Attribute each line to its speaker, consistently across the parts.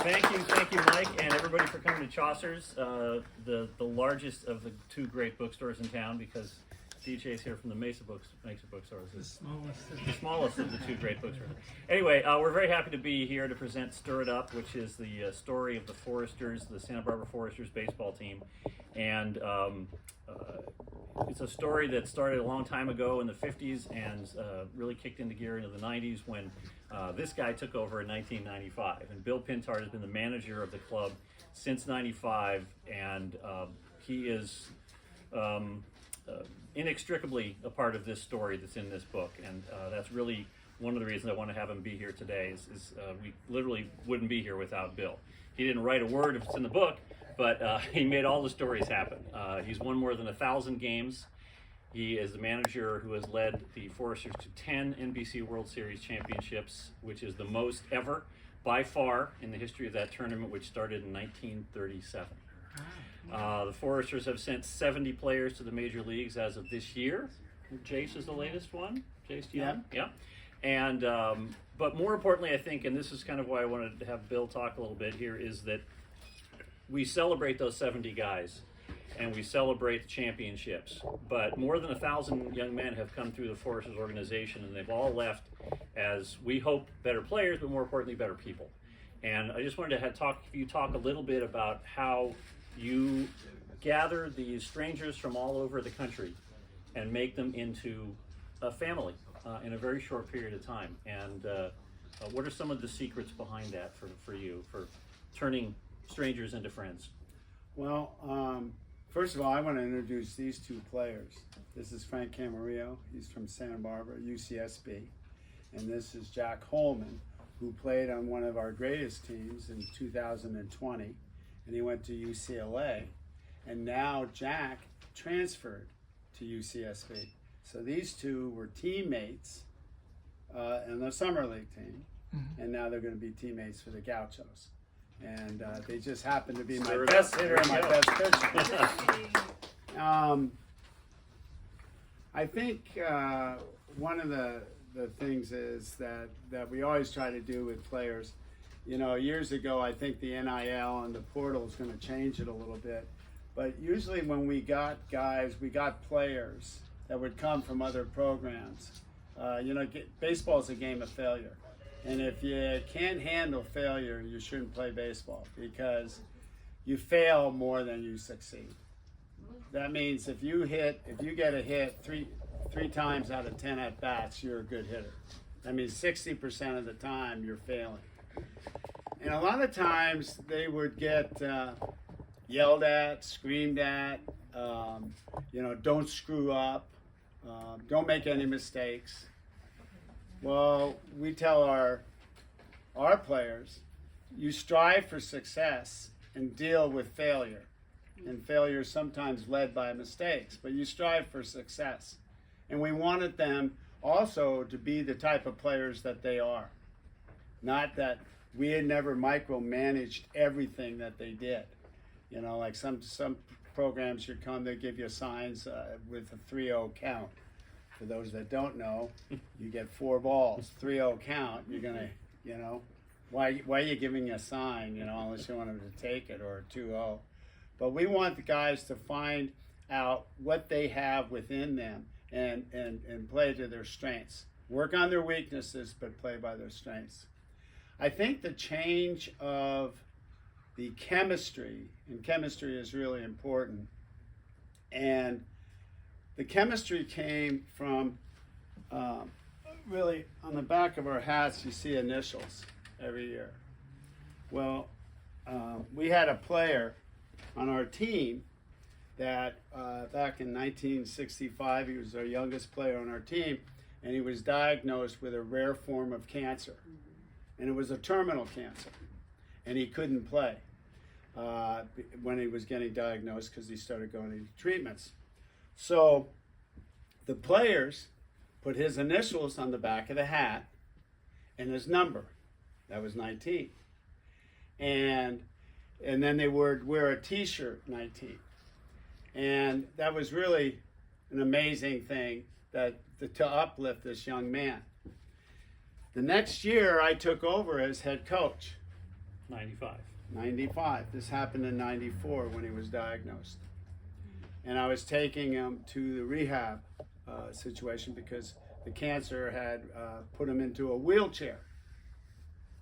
Speaker 1: Thank you, Mike, and everybody for coming to Chaucer's, the largest of the two great bookstores in town, because DJ's here from the Mesa Bookstores. The smallest of the two great bookstores. Anyway, we're very happy to be here to present Stir It Up, which is the story of the Foresters, the Santa Barbara Foresters baseball team. And it's a story that started a long time ago in the 50s and really kicked into gear into the 90s when this guy took over in 1995. And Bill Pintard has been the manager of the club since 95, and he is inextricably a part of this story that's in this book. And that's really one of the reasons I want to have him be here today is we literally wouldn't be here without Bill. He didn't write a word if it's in the book, but he made all the stories happen. He's won more than 1,000 games. He is the manager who has led the Foresters to 10 NBC World Series championships, which is the most ever by far in the history of that tournament, which started in 1937. The Foresters have sent 70 players to the major leagues as of this year. Jace is the latest one. Jace Young? Yeah. And but more importantly, I think, and this is kind of why I wanted to have Bill talk a little bit here, is that we celebrate those 70 guys and we celebrate the championships, but more than 1,000 young men have come through the Foresters organization, and they've all left as, we hope, better players, but more importantly, better people. And I just wanted to talk a little bit about how you gather these strangers from all over the country and make them into a family in a very short period of time. And what are some of the secrets behind that for you, for turning strangers into friends?
Speaker 2: Well, first of all, I want to introduce these two players. This is Frank Camarillo. He's from Santa Barbara, UCSB. And this is Jack Holman, who played on one of our greatest teams in 2020. And he went to UCLA. And now Jack transferred to UCSB. So these two were teammates in the summer league team. Mm-hmm. And now they're going to be teammates for the Gauchos. And they just happen to be my best hitter and my best pitcher. I think one of the things is that we always try to do with players, you know, years ago, I think the NIL and the portal is going to change it a little bit. But usually when we got players that would come from other programs. Baseball is a game of failure. And if you can't handle failure, you shouldn't play baseball, because you fail more than you succeed. That means if you get a hit three times out of 10 at bats, you're a good hitter. That means 60% of the time you're failing. And a lot of times they would get yelled at, screamed at, don't screw up, don't make any mistakes. Well, we tell our players, you strive for success and deal with failure. And failure is sometimes led by mistakes, but you strive for success. And we wanted them also to be the type of players that they are. Not that we had never micromanaged everything that they did. You know, like some programs you come, they give you signs with a 3-0 count. For those that don't know, you get 4 balls, 3-0 count. You're gonna, why are you giving a sign, unless you want them to take it, or a 2-0. But we want the guys to find out what they have within them and play to their strengths. Work on their weaknesses, but play by their strengths. I think the change of the chemistry, and chemistry is really important, and the chemistry came from, really, on the back of our hats, you see initials every year. Well, we had a player on our team that back in 1965, he was our youngest player on our team, and he was diagnosed with a rare form of cancer. And it was a terminal cancer, and he couldn't play when he was getting diagnosed, because he started going to treatments. So the players put his initials on the back of the hat and his number. That was 19. And then they would wear a t-shirt, 19. And that was really an amazing thing to uplift this young man. The next year I took over as head coach.
Speaker 1: 95.
Speaker 2: 95. This happened in 94 when he was diagnosed. And I was taking him to the rehab situation because the cancer had put him into a wheelchair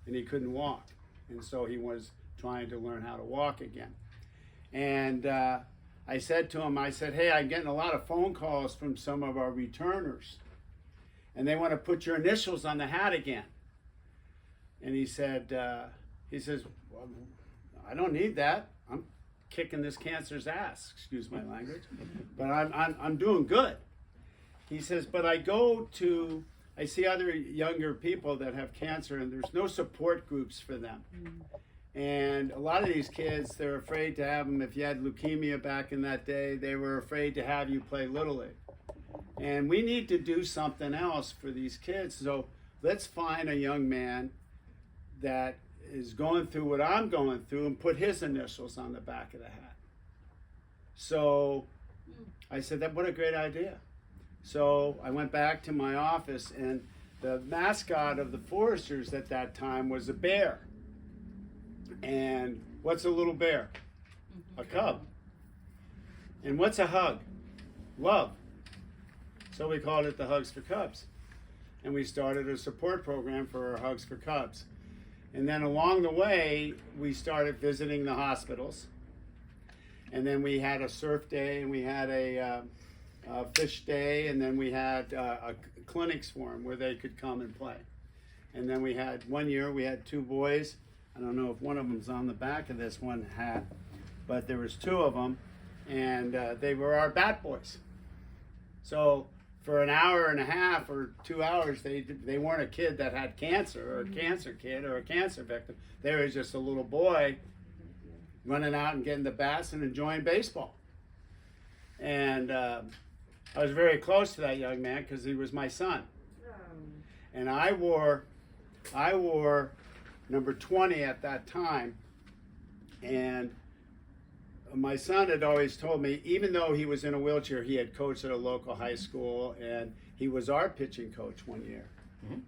Speaker 2: and he couldn't walk. And so he was trying to learn how to walk again. And I said to him, I said, hey, I'm getting a lot of phone calls from some of our returners and they want to put your initials on the hat again. And he said, well, I don't need that. I'm kicking this cancer's ass, excuse my language, but I'm doing good. He says, but I see other younger people that have cancer and there's no support groups for them. And a lot of these kids, they're afraid to have them. If you had leukemia back in that day, they were afraid to have you play Little League. And we need to do something else for these kids. So let's find a young man that is going through what I'm going through and put his initials on the back of the hat. So I said, what a great idea. So I went back to my office and the mascot of the Foresters at that time was a bear. And what's a little bear? A cub. And what's a hug? Love. So we called it the Hugs for Cubs. And we started a support program for our Hugs for Cubs. And then along the way, we started visiting the hospitals. And then we had a surf day, and we had a fish day, and then we had clinics for them where they could come and play. And then we had, one year, we had 2 boys. I don't know if one of them's on the back of this one hat, but there was 2 of them, and they were our bat boys. So for an hour and a half or 2 hours, they weren't a kid that had cancer or a cancer kid or a cancer victim. They were just a little boy running out and getting the bats and enjoying baseball. And I was very close to that young man because he was my son. And I wore number 20 at that time. And my son had always told me, even though he was in a wheelchair, he had coached at a local high school, and he was our pitching coach one year,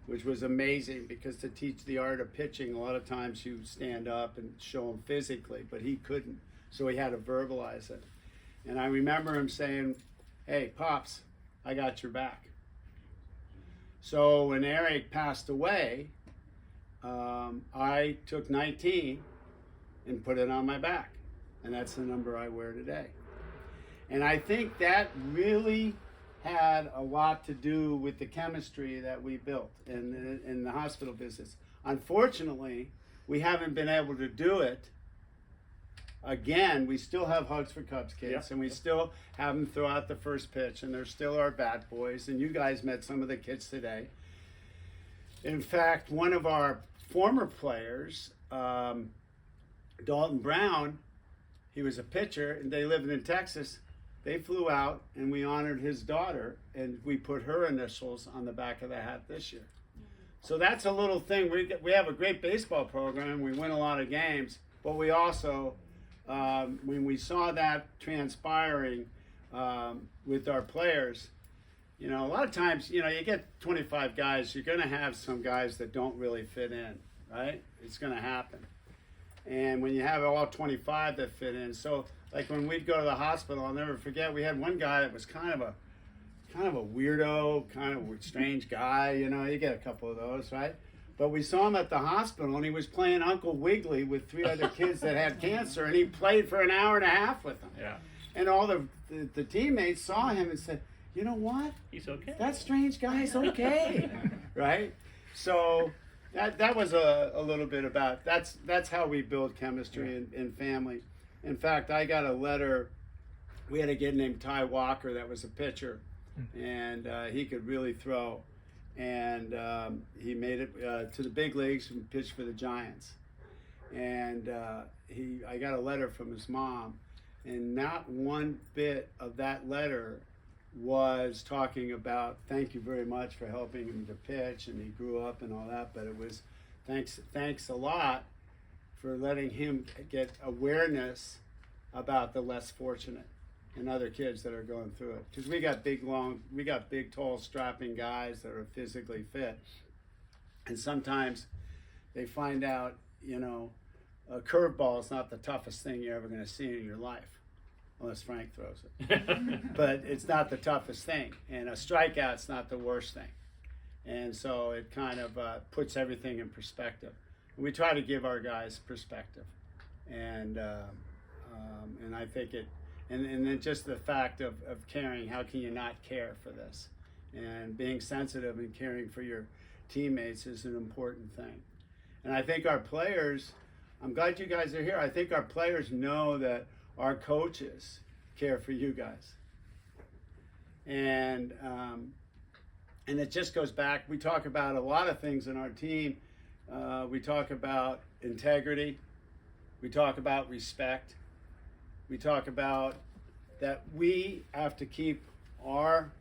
Speaker 2: which was amazing because to teach the art of pitching, a lot of times you stand up and show him physically, but he couldn't, so he had to verbalize it. And I remember him saying, hey, Pops, I got your back. So when Eric passed away, I took 19 and put it on my back. And that's the number I wear today. And I think that really had a lot to do with the chemistry that we built in the hospital visits. Unfortunately, we haven't been able to do it again. We still have Hugs for Cubs kids, and we still have them throw out the first pitch, and they're still our bat boys. And you guys met some of the kids today. In fact, one of our former players, Dalton Brown, he was a pitcher, and they lived in Texas. They flew out, and we honored his daughter, and we put her initials on the back of the hat this year. So that's a little thing. We have a great baseball program. We win a lot of games, but we also, when we saw that transpiring with our players, you know, a lot of times, you know, you get 25 guys, you're going to have some guys that don't really fit in, right? It's going to happen. And when you have all 25 that fit in, so like when we'd go to the hospital, I'll never forget, we had one guy that was kind of a weirdo, kind of a strange guy, you know, you get a couple of those, right? But we saw him at the hospital, and he was playing Uncle Wiggily with 3 other kids that had cancer, and he played for an hour and a half with them.
Speaker 1: Yeah.
Speaker 2: And all the teammates saw him and said, you know what?
Speaker 1: He's okay.
Speaker 2: That strange guy's okay, right? So that was a little bit about, that's how we build chemistry in family. In fact, I got a letter. We had a kid named Ty Walker that was a pitcher, and he could really throw. And he made it to the big leagues and pitched for the Giants. And I got a letter from his mom, and not one bit of that letter was talking about thank you very much for helping him to pitch, and he grew up and all that, but it was thanks a lot for letting him get awareness about the less fortunate and other kids that are going through it. Because we got big, tall, strapping guys that are physically fit. And sometimes they find out, you know, a curveball is not the toughest thing you're ever going to see in your life, unless Frank throws it. But it's not the toughest thing, and a strikeout's not the worst thing. And so it kind of puts everything in perspective. We try to give our guys perspective, and I think it, and then just the fact of caring. How can you not care for this? And being sensitive and caring for your teammates is an important thing. And I think our players, I'm glad you guys are here. I think our players know that our coaches care for you guys. And it just goes back, we talk about a lot of things in our team. We talk about integrity. We talk about respect. We talk about that we have to keep our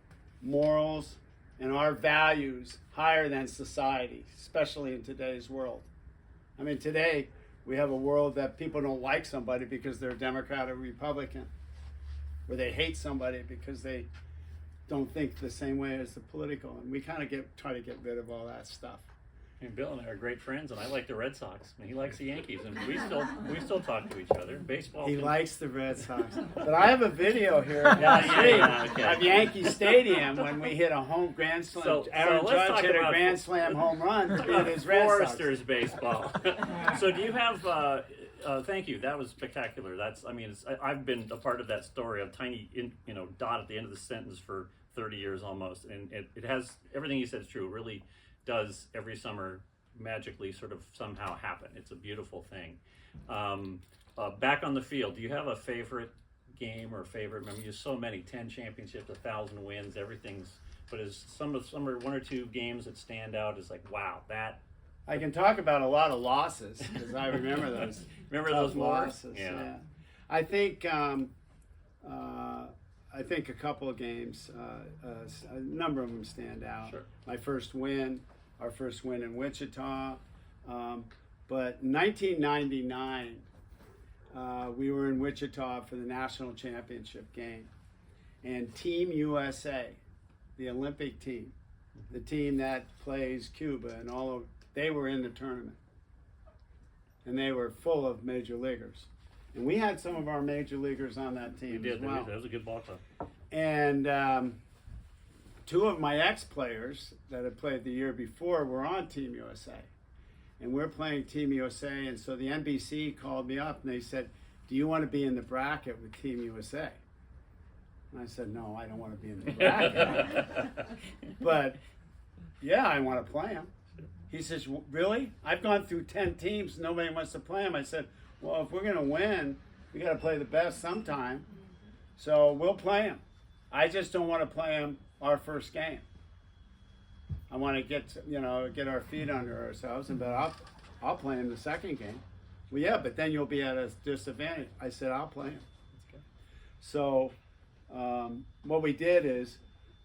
Speaker 2: morals and our values higher than society, especially in today's world. I mean, today we have a world that people don't like somebody because they're Democrat or Republican, or they hate somebody because they don't think the same way as the political, and we kind of try to get rid of all that stuff.
Speaker 1: And Bill and I are great friends, and I like the Red Sox, and he likes the Yankees, and we still talk to each other. Baseball.
Speaker 2: He likes the Red Sox, but I have a video here of Yankee Stadium when we hit a home grand slam.
Speaker 1: So
Speaker 2: Aaron
Speaker 1: let's
Speaker 2: Judge
Speaker 1: talk
Speaker 2: hit a
Speaker 1: about
Speaker 2: grand slam home run to beat his Red Sox.
Speaker 1: Foresters baseball. So do you have? Thank you. That was spectacular. I've been a part of that story, a tiny dot at the end of the sentence for 30 years almost, and it has everything you said is true. It really does every summer magically sort of somehow happen. It's a beautiful thing. Back on the field, do you have a favorite game or favorite memory? There's so many, 10 championships, 1,000 wins, everything's, but is some are one or two games that stand out as like, wow, that.
Speaker 2: I can talk about a lot of losses because I remember those.
Speaker 1: Remember those
Speaker 2: losses?
Speaker 1: Yeah.
Speaker 2: I think a couple of games, a number of them stand out.
Speaker 1: Sure.
Speaker 2: My first win, our first win in Wichita, but 1999, we were in Wichita for the national championship game, and Team USA, the Olympic team, the team that plays Cuba and all of, they were in the tournament, and they were full of major leaguers. And we had some of our major leaguers on that team as well.
Speaker 1: That was a good ball club.
Speaker 2: And two of my ex-players that had played the year before were on Team USA. And we're playing Team USA, and so the NBC called me up and they said, do you want to be in the bracket with Team USA? And I said, no, I don't want to be in the bracket. But, yeah, I want to play them. He says, really? I've gone through 10 teams, nobody wants to play them. I said, well, if we're going to win, we got to play the best sometime. So we'll play them. I just don't want to play them our first game. I want to get our feet under ourselves, but I'll play them the second game. Well, yeah, but then you'll be at a disadvantage. I said, I'll play them. So what we did is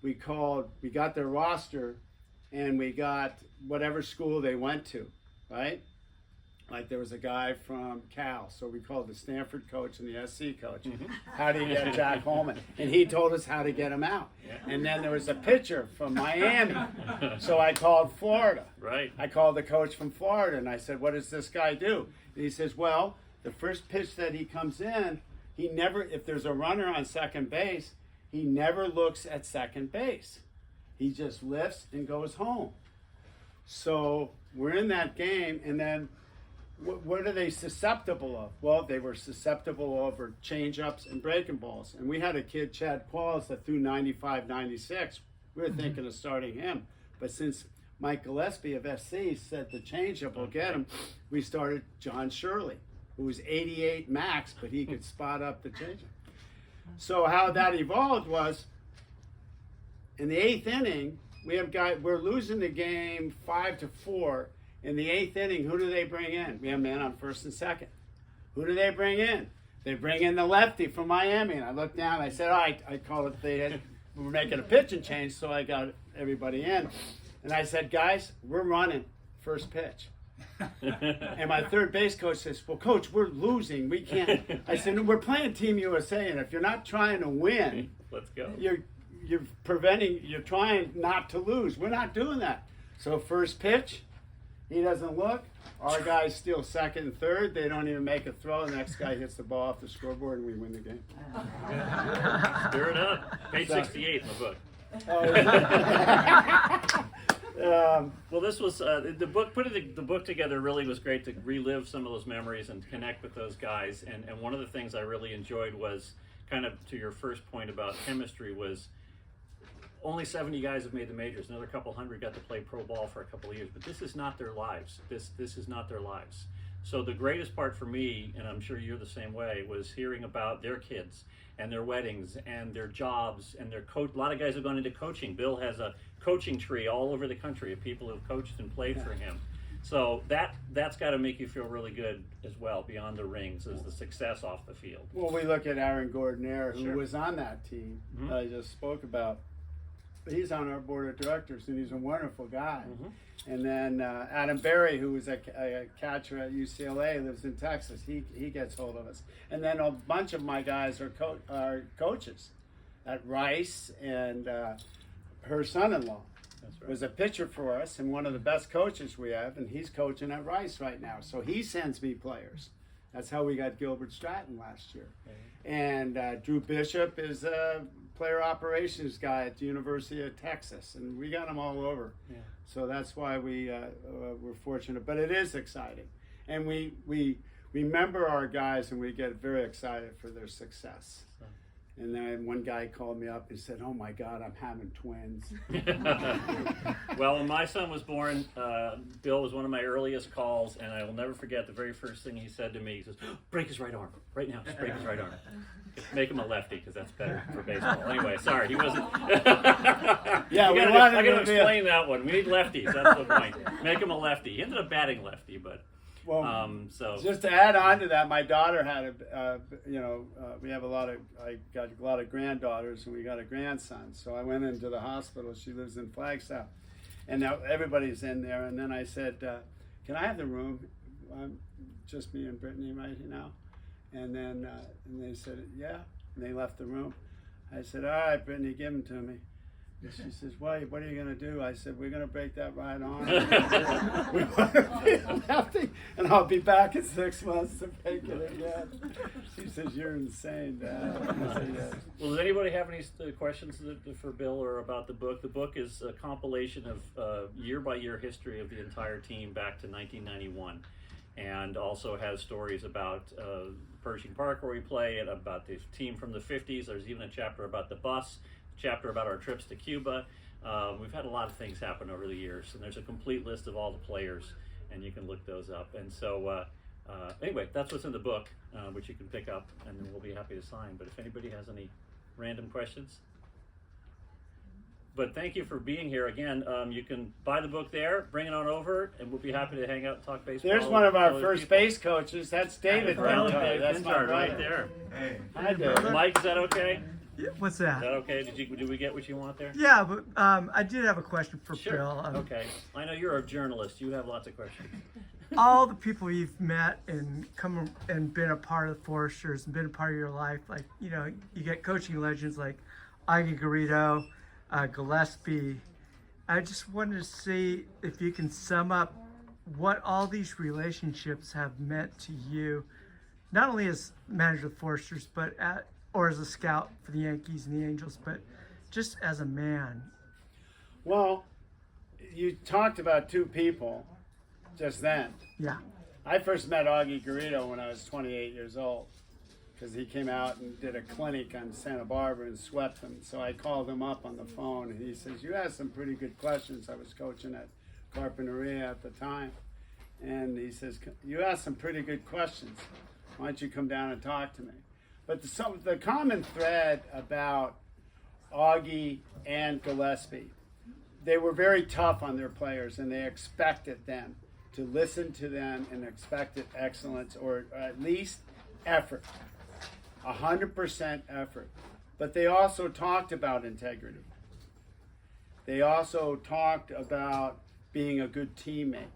Speaker 2: we got their roster, and we got whatever school they went to, right? Like there was a guy from Cal, so we called the Stanford coach and the SC coach. How do you get Jack Holman? And he told us how to get him out. Yeah. And then there was a pitcher from Miami, so I called Florida.
Speaker 1: Right.
Speaker 2: I called the coach from Florida, and I said, what does this guy do? And he says, well, the first pitch that he comes in, he never, if there's a runner on second base, he never looks at second base. He just lifts and goes home. So we're in that game, and then what are they susceptible of? Well, they were susceptible over change-ups and breaking balls. And we had a kid, Chad Qualls, that threw 95, 96. We were thinking of starting him. But since Mike Gillespie of SC said the change-up will get him, we started John Shirley, who was 88 max, but he could spot up the change-up. So how that evolved was, in the 8th inning, we're losing the game 5-4. In the 8th inning, who do they bring in? We have a man on first and second. Who do they bring in? They bring in the lefty from Miami. And I looked down, I said, I called it, we were making a pitching change, so I got everybody in. And I said, guys, we're running first pitch. And my third base coach says, well, coach, we're losing. We can't. I said, no, we're playing Team USA, and if you're not trying to win,
Speaker 1: let's go.
Speaker 2: You're trying not to lose. We're not doing that. So first pitch, He doesn't look. Our guys steal second and third. They don't even make a throw. The next guy hits the ball off the scoreboard, and we win the game.
Speaker 1: Stir it up. Page 68 in the book. Well, this was the book. Putting the book together really was great to relive some of those memories and connect with those guys. And one of the things I really enjoyed was kind of to your first point about chemistry was only 70 guys have made the majors. Another couple hundred got to play pro ball for a couple of years. But this is not their lives. This is not their lives. So the greatest part for me, and I'm sure you're the same way, was hearing about their kids and their weddings and their jobs and their coach. A lot of guys have gone into coaching. Bill has a coaching tree all over the country of people who've coached and played for him. So that's got to make you feel really good as well, beyond the rings, is the success off the field.
Speaker 2: Well, we look at Aaron Gordonier, who
Speaker 1: Sure.
Speaker 2: was on that team that I just spoke about. He's on our board of directors, and he's a wonderful guy. And then Adam Berry, who was a catcher at UCLA, lives in Texas. He gets hold of us. And then a bunch of my guys are coaches at Rice, and her son-in-law was a pitcher for us and one of the best coaches we have, and he's coaching at Rice right now. So he sends me players. That's how we got Gilbert Stratton last year. And Drew Bishop is a player operations guy at the University of Texas, and we got them all over. So that's why we're fortunate. But it is exciting, and we remember our guys, and we get very excited for their success. And then one guy called me up and said, "Oh my God, I'm having twins."
Speaker 1: Well, when my son was born, Bill was one of my earliest calls, and I will never forget the very first thing he said to me. He says, "Break his right arm right now. Just break his right arm. Make him a lefty because that's better for baseball." Anyway, sorry, he wasn't.
Speaker 2: Yeah,
Speaker 1: I got to explain that one. We need lefties. That's the point. Make him a lefty. He ended up batting lefty, but.
Speaker 2: Well,
Speaker 1: so
Speaker 2: just to add on to that, my daughter had we have I got a lot of granddaughters, and we got a grandson. So I went into the hospital. She lives in Flagstaff, and now everybody's in there. And then I said, "Can I have the room? Just me and Brittany right now." And then and they said, "Yeah." And they left the room. I said, "All right, Brittany, give them to me." And she says, "What are you going to do?" I said, "We're going to break that right arm. We want to be a lefty, and I'll be back in 6 months to break it again." She says, "You're insane, Dad." I said, "Yes."
Speaker 1: Well, does anybody have any questions for Bill or about the book? The book is a compilation of year-by-year history of the entire team back to 1991, and also has stories about Pershing Park where we play, and about the team from the 50s. There's even a chapter about the bus, chapter about our trips to Cuba. We've had a lot of things happen over the years, and there's a complete list of all the players, and you can look those up. And so anyway, that's what's in the book, which you can pick up, and then we'll be happy to sign. But if anybody has any random questions. But thank you for being here again. You can buy the book there, bring it on over, and we'll be happy to hang out and talk baseball.
Speaker 2: There's one of our first base coaches. That's David Pintard. That's my
Speaker 1: Pintard
Speaker 2: brother.
Speaker 1: right there.
Speaker 2: Hi, David.
Speaker 1: Mike, is that okay?
Speaker 3: What's
Speaker 1: Is
Speaker 3: that?
Speaker 1: that okay? Did we get what you want there?
Speaker 3: Yeah, but I did have a question for
Speaker 1: Sure.
Speaker 3: Bill.
Speaker 1: Okay. I know you're a journalist. You have lots of questions.
Speaker 3: All the people you've met and come and been a part of the Foresters and been a part of your life, like, you know, you get coaching legends like Ike Garrido, Gillespie. I just wanted to see if you can sum up what all these relationships have meant to you, not only as manager of the Foresters, but or as a scout for the Yankees and the Angels, but just as a man.
Speaker 2: Well, you talked about two people just then.
Speaker 3: Yeah.
Speaker 2: I first met Augie Garrido when I was 28 years old, because he came out and did a clinic on Santa Barbara and swept them. So I called him up on the phone, and he says, "You asked some pretty good questions." I was coaching at Carpinteria at the time. And he says, "You asked some pretty good questions. Why don't you come down and talk to me?" But the common thread about Augie and Gillespie, they were very tough on their players, and they expected them to listen to them and expected excellence, or at least effort, 100% effort. But they also talked about integrity. They also talked about being a good teammate,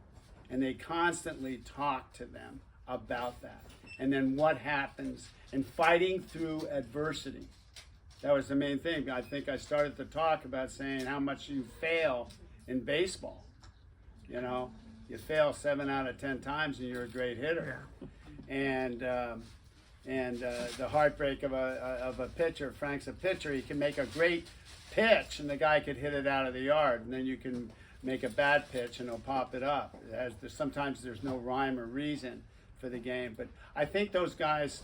Speaker 2: and they constantly talked to them about that. And then what happens, and fighting through adversity. That was the main thing. I think I started to talk about saying how much you fail in baseball, you know, You fail 7 out of 10 times, and you're a great hitter.
Speaker 3: Yeah.
Speaker 2: And the heartbreak of a pitcher. Frank's a pitcher. He can make a great pitch, and the guy could hit it out of the yard, and then you can make a bad pitch, and he'll pop it up. Sometimes there's no rhyme or reason for the game, but I think those guys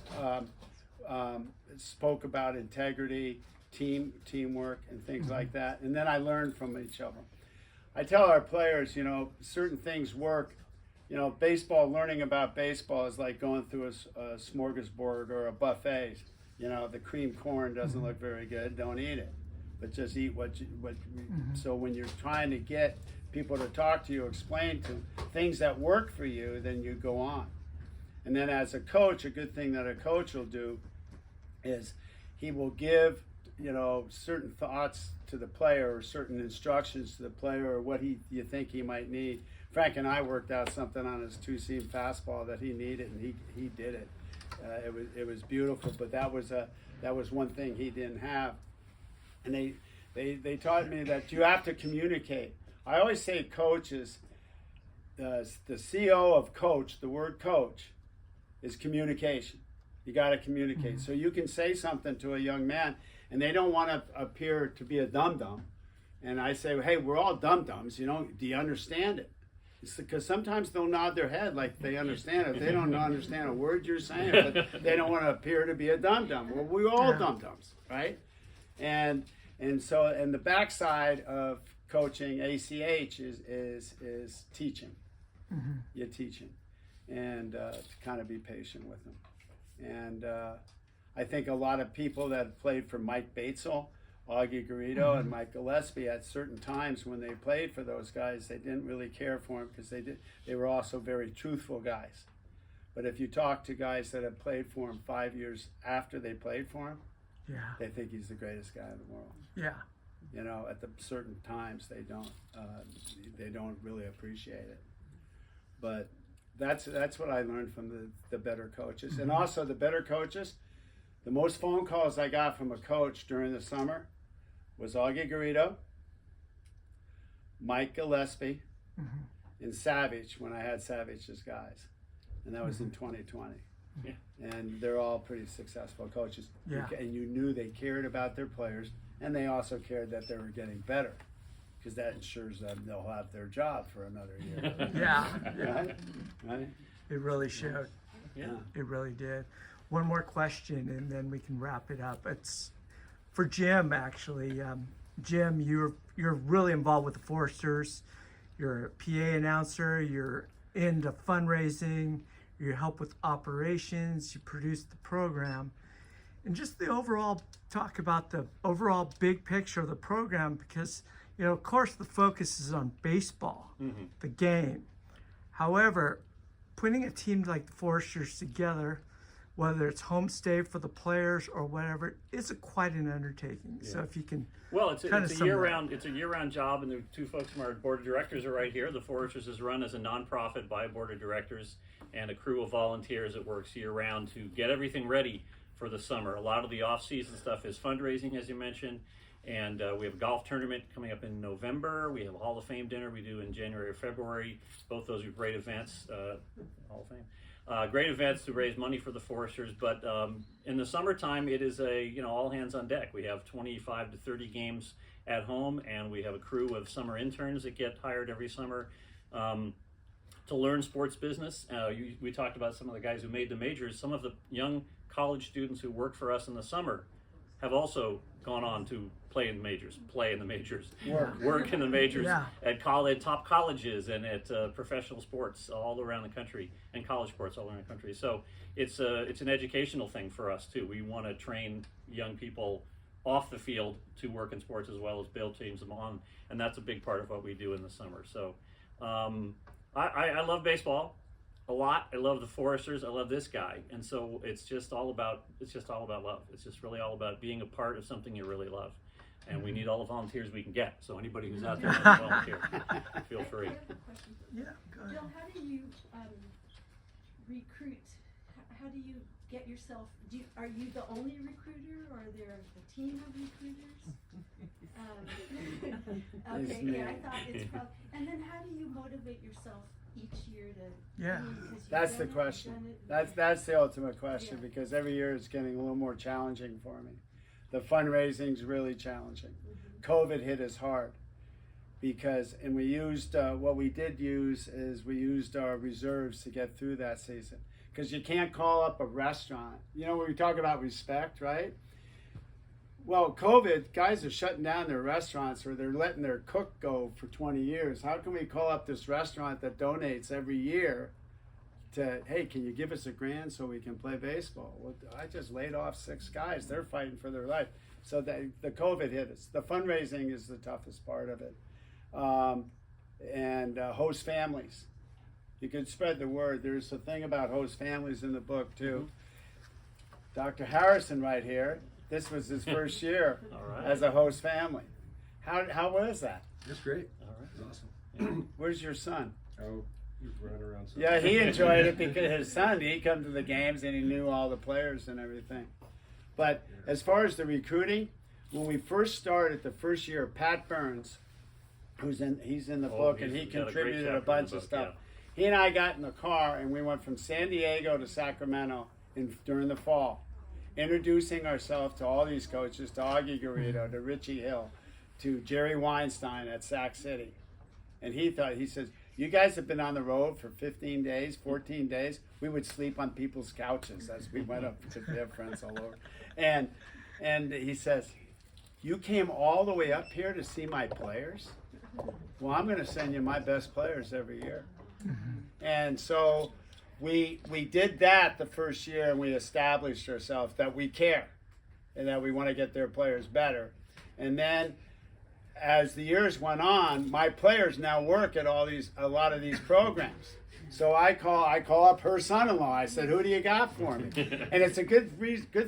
Speaker 2: spoke about integrity, teamwork, and things like that. And then I learned from each of them. I tell our players, certain things work. Baseball, learning about baseball is like going through a smorgasbord or a buffet. The cream corn doesn't look very good, don't eat it. But just eat so when you're trying to get people to talk to you, explain to things that work for you, then you go on. And then as a coach, a good thing that a coach will do is he will give, certain thoughts to the player or certain instructions to the player or what you think he might need. Frank and I worked out something on his 2-seam fastball that he needed, and he did it. It was beautiful, but that was one thing he didn't have. And they taught me that you have to communicate. I always say coaches, the CO of coach, the word coach, is communication. You got to communicate. So you can say something to a young man, and they don't want to appear to be a dum-dum. And I say, hey, we're all dum-dums, do you understand it? It's because sometimes they'll nod their head like they understand it. They don't understand a word you're saying, but they don't want to appear to be a dum-dum. Well, we're all dum-dums, right? And so the backside of coaching, ACH, is teaching. You're teaching, and to kind of be patient with them. And I think a lot of people that played for Mike Batesel, Augie Garrido, and Mike Gillespie at certain times when they played for those guys, they didn't really care for them because they were also very truthful guys. But if you talk to guys that have played for him 5 years after they played for him, they think he's the greatest guy in the world.
Speaker 3: Yeah.
Speaker 2: At the certain times they don't really appreciate it. But that's what I learned from the better coaches. And also the better coaches, the most phone calls I got from a coach during the summer was Augie Garrido, Mike Gillespie, and Savage when I had Savage's guys. And that was in 2020.
Speaker 1: Yeah.
Speaker 2: And they're all pretty successful coaches.
Speaker 3: Yeah.
Speaker 2: And you knew they cared about their players, and they also cared that they were getting better, because that ensures that they'll have their job for another year.
Speaker 3: Yeah.
Speaker 2: Right?
Speaker 3: It really showed.
Speaker 1: Yeah.
Speaker 3: It really did. One more question, and then we can wrap it up. It's for Jim, actually. Jim, you're really involved with the Foresters. You're a PA announcer. You're into fundraising. You help with operations. You produce the program, and just the overall talk about the overall big picture of the program, because of course the focus is on baseball, the game. However, putting a team like the Foresters together, whether it's homestay for the players or whatever, is quite an undertaking. So if you can,
Speaker 1: it's a year-round job, and the two folks from our board of directors are right here. The Foresters is run as a nonprofit by a board of directors and a crew of volunteers that works year-round to get everything ready for the summer. A lot of the off-season stuff is fundraising, as you mentioned, and we have a golf tournament coming up in November. We have a Hall of Fame dinner we do in January or February. Both those are great events. Hall of Fame. Great events to raise money for the Foresters, but in the summertime it is all hands on deck. We have 25 to 30 games at home, and we have a crew of summer interns that get hired every summer to learn sports business. We talked about some of the guys who made the majors. Some of the young college students who work for us in the summer have also gone on to play in the majors, work in the majors at top colleges and at professional sports all around the country, and college sports all around the country. So it's an educational thing for us too. We want to train young people off the field to work in sports as well as build teams them on, and that's a big part of what we do in the summer. So I love baseball a lot. I love the Foresters. I love this guy, and so it's just all about love. It's just really all about being a part of something you really love, and we need all the volunteers we can get. So anybody who's out there wants to volunteer, feel free.
Speaker 4: I have a question.
Speaker 3: Yeah, go ahead.
Speaker 4: Bill, how do you recruit? How do you get yourself? Are you the only recruiter, or are there a team of recruiters? Okay, yeah, I thought it's probably. And then how do you motivate yourself each year to?
Speaker 3: Yeah.
Speaker 4: I mean, 'cause you've
Speaker 2: That's the
Speaker 4: done it,
Speaker 2: question.
Speaker 4: you've done it.
Speaker 2: That's the ultimate question,
Speaker 4: Yeah.
Speaker 2: because every year it's getting a little more challenging for me. The fundraising's really challenging. COVID hit us hard because, and we used, what we did use is we used our reserves to get through that season. Because you can't call up a restaurant. You know, when we talk about respect, right? Well, COVID, guys are shutting down their restaurants, or they're letting their cook go for 20 years. How can we call up this restaurant that donates every year to, hey, can you give us $1,000 so we can play baseball? Well, I just laid off 6 guys. They're fighting for their life. So the COVID hit us. The fundraising is the toughest part of it. And host families. You can spread the word. There's a thing about host families in the book, too. Dr. Harrison right here, this was his first year
Speaker 1: All right.
Speaker 2: as a host family. How was that?
Speaker 5: That's great.
Speaker 1: All right.
Speaker 5: That's awesome.
Speaker 2: Where's your son?
Speaker 5: Oh, he was running around.
Speaker 2: Yeah, he enjoyed it because his son, he come to the games and he knew all the players and everything. But as far as the recruiting, when we first started the first year, Pat Burns, he's in the book, and he
Speaker 1: he's got a great
Speaker 2: contributed
Speaker 1: chapter
Speaker 2: a
Speaker 1: in the
Speaker 2: bunch of
Speaker 1: book,
Speaker 2: stuff.
Speaker 1: yeah.
Speaker 2: He and I got in the car and we went from San Diego to Sacramento during the fall, introducing ourselves to all these coaches, to Augie Garrido, to Richie Hill, to Jerry Weinstein at Sac City. And he says, you guys have been on the road for 15 days, 14 days. We would sleep on people's couches as we went up to their friends all over. And he says, you came all the way up here to see my players? Well, I'm going to send you my best players every year. And so we did that the first year, and we established ourselves that we care and that we want to get their players better. And then as the years went on, my players now work at a lot of these programs. So I call up her son-in-law. I said, "Who do you got for me?" And it's a good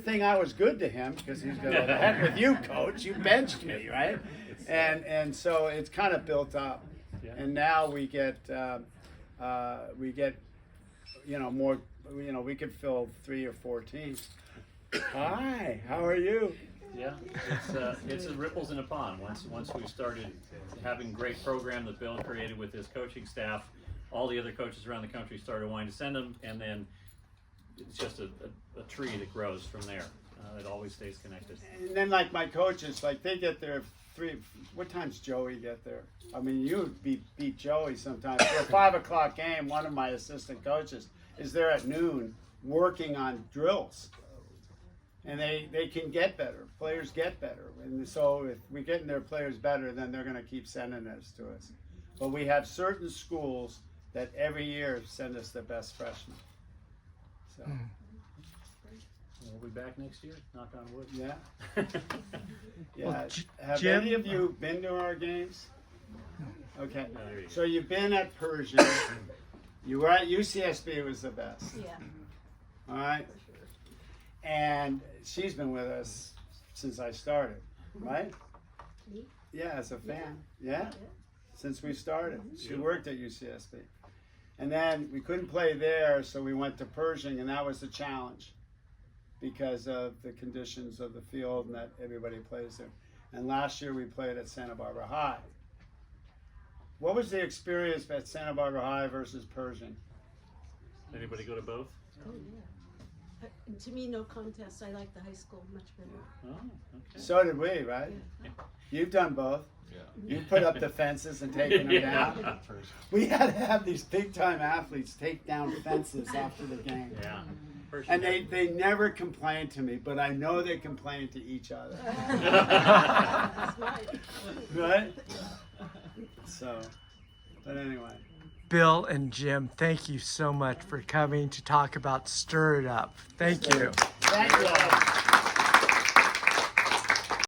Speaker 2: thing I was good to him, because he's going, "The heck with you, coach. You benched me, right?" And so it's kind of built up.
Speaker 1: Yeah.
Speaker 2: And now we get more. We could fill 3 or 4 teams. Hi, how are you?
Speaker 1: Yeah, it's a ripples in a pond. Once we started having great program that Bill created with his coaching staff, all the other coaches around the country started wanting to send them, and then it's just a tree that grows from there. It always stays connected.
Speaker 2: And then, like, my coaches, like, they get there what time's Joey get there? I mean, you beat Joey sometimes. For a 5 o'clock game, one of my assistant coaches is there at noon working on drills. And they can get better. Players get better. And so if we're getting their players better, then they're going to keep sending this to us. But we have certain schools that every year send us their best freshmen. So,
Speaker 1: We'll be back next year, knock on wood.
Speaker 2: yeah. Yeah.
Speaker 3: Well,
Speaker 2: Have
Speaker 3: Jim-
Speaker 2: any of you been to our games? Okay.
Speaker 1: Oh, there you go.
Speaker 2: So you've been at Persian. You were at UCSB, it was the best.
Speaker 4: Yeah,
Speaker 2: All right? And she's been with us since I started, right?
Speaker 4: Me?
Speaker 2: Yeah, as a fan. Yeah? Since we started. She worked at UCSB. And then we couldn't play there, so we went to Pershing, and that was the challenge because of the conditions of the field and that everybody plays there. And last year we played at Santa Barbara High. What was the experience at Santa Barbara High versus Pershing?
Speaker 1: Anybody go to both?
Speaker 4: oh, yeah. To me, no contest. I like the high school much better.
Speaker 1: Oh, okay.
Speaker 2: So did we, right? You've done both.
Speaker 5: Yeah.
Speaker 2: You put up the fences and taken them down. We had to have these big-time athletes take down fences after the game.
Speaker 1: Yeah.
Speaker 2: And they never complained to me, but I know they complained to each other.
Speaker 4: That's right.
Speaker 2: Right? So, but anyway.
Speaker 3: Bill and Jim, thank you so much for coming to talk about Stir It Up. Thank you.
Speaker 2: Thank you all.